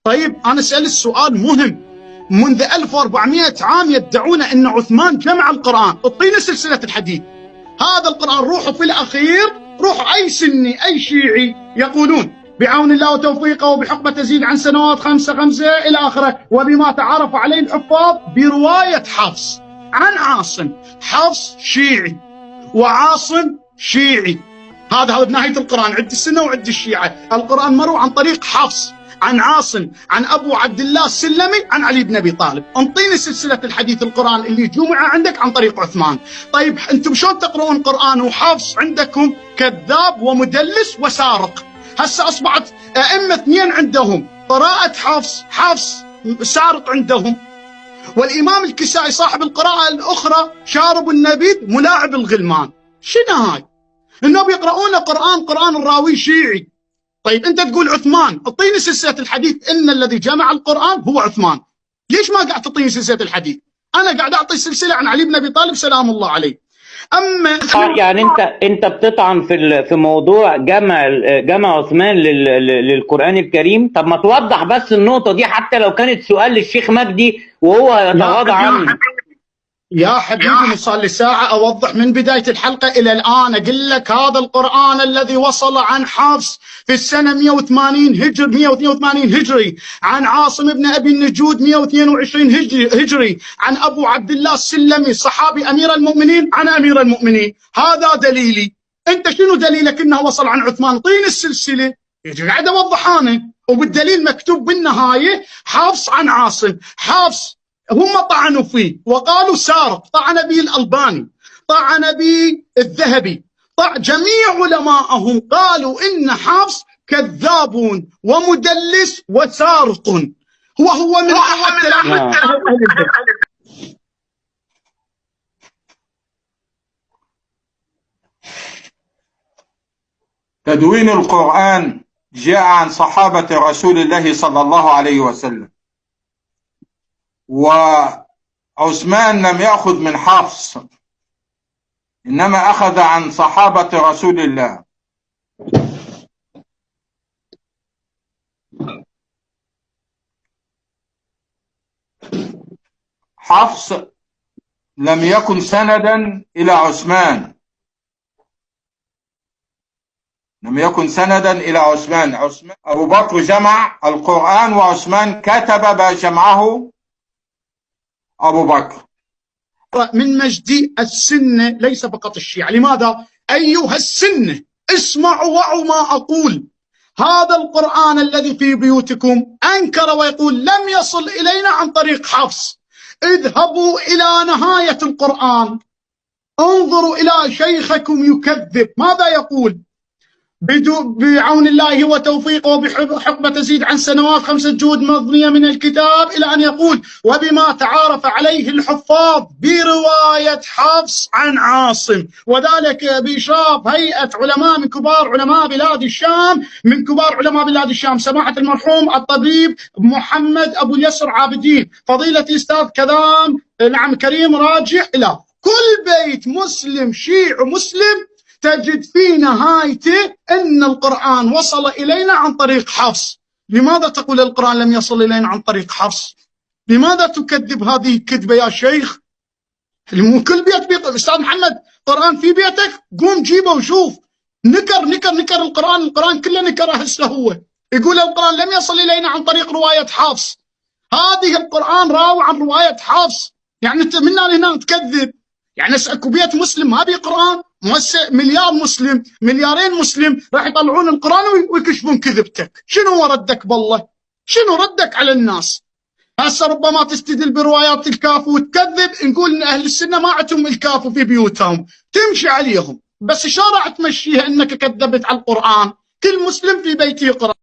طيب أنا أسأل السؤال مهم. منذ 1400 عام يدعون أن عثمان جمع القرآن، اعطينا سلسلة الحديث. هذا القرآن روحوا في الأخير، روح أي سني أي شيعي يقولون بعون الله وتوفيقه وبحكمة تزيد عن سنوات 5 إلى آخره، وبما تعارف عليه الحفاظ برواية حفص عن عاصم. حفص شيعي وعاصم شيعي، هذا بنهاية القرآن عند السنة وعند الشيعة. القرآن مروي عن طريق حفص عن عاصم عن أبو عبد الله السلمي عن علي بن أبي طالب. انطيني سلسلة الحديث القرآن اللي جمع عندك عن طريق عثمان. طيب أنتم شلون تقرؤون قرآن وحفص عندكم كذاب ومدلس وسارق؟ هسه أصبحت أئمة اثنين عندهم قراءة حفص سارق عندهم، والإمام الكسائي صاحب القراءة الأخرى شارب النبيذ ملاعب الغلمان. شنو هاي؟ إنهم يقرؤون قرآن الراوي شيعي. طيب أنت تقول عثمان، اعطيني سلسلة الحديث إن الذي جمع القرآن هو عثمان. ليش ما قاعد تعطيني سلسلة الحديث؟ أنا قاعد أعطي سلسلة عن علي بن أبي طالب سلام الله عليه. أما يعني أنت بتطعن في موضوع جمع عثمان للقرآن الكريم. طب ما توضح بس النقطة دي حتى لو كانت سؤال للشيخ مجدي وهو يتغاضى عنه. يا حبيبي صار لي ساعة أوضح من بداية الحلقة إلى الآن. أقول لك هذا القرآن الذي وصل عن حفص في السنة 182 هجري، عن عاصم بن أبي النجود 122 هجري، عن أبو عبد الله السلمي صحابي أمير المؤمنين عن أمير المؤمنين. هذا دليلي. أنت شنو دليلك إنه وصل عن عثمان؟ طين السلسلة. قاعد أوضح أنا وبالدليل مكتوب بالنهاية حفص عن عاصم. حفص هم طعنوا فيه وقالوا سارق، طعن به الألباني، طعن به الذهبي، جميع علماءهم قالوا إن حفص كذاب ومدلس وسارق. هو من تدوين القرآن جاء عن صحابة رسول الله صلى الله عليه وسلم، وعثمان لم يأخذ من حفص، إنما أخذ عن صحابة رسول الله. حفص لم يكن سندا إلى عثمان، لم يكن سندا إلى عثمان. أبو بكر جمع القرآن وعثمان كتب بجمعه أبو بكر. من مجدي السنة ليس فقط الشيعة. لماذا؟ أيها السنة اسمعوا وعوا ما أقول. هذا القرآن الذي في بيوتكم أنكر ويقول لم يصل إلينا عن طريق حفص. اذهبوا إلى نهاية القرآن، انظروا إلى شيخكم يكذب. ماذا يقول؟ بعون الله وتوفيقه وبحكمة تزيد عن سنوات 5 جهود مضنية من الكتاب، إلى أن يقول وبما تعارف عليه الحفاظ برواية حفص عن عاصم، وذلك بإشراف هيئة علماء من كبار علماء بلاد الشام، من كبار علماء بلاد الشام سماحة المرحوم الطبيب محمد أبو اليسر عابدين، فضيلة الأستاذ كريم راجع. إلى كل بيت مسلم شيعي مسلم تجد في نهايته أن القرآن وصل إلينا عن طريق حفص. لماذا تقول القرآن لم يصل إلينا عن طريق حفص؟ لماذا تكذب هذه الكذبة يا شيخ؟ كل بيت أستاذ محمد قرآن في بيتك، قوم جيبه وشوف. نكر القرآن كله نكره. هسه هو يقول القرآن لم يصل إلينا عن طريق رواية حفص. هذه القرآن راوي عن رواية حفص. يعني أنت من هنا تكذب. يعني اكو بيت مسلم ما بيه قرآن؟ مليار مسلم، مليارين مسلم راح يطلعون القرآن ويكشفون كذبتك. شنو هو ردك بالله؟ شنو ردك على الناس؟ هسه ربما تستدل بروايات الكافو وتكذب، نقول ان اهل السنه ما عندهم الكافو في بيوتهم، تمشي عليهم. بس شو راح تمشيها انك كذبت على القرآن؟ كل مسلم في بيته قرآن.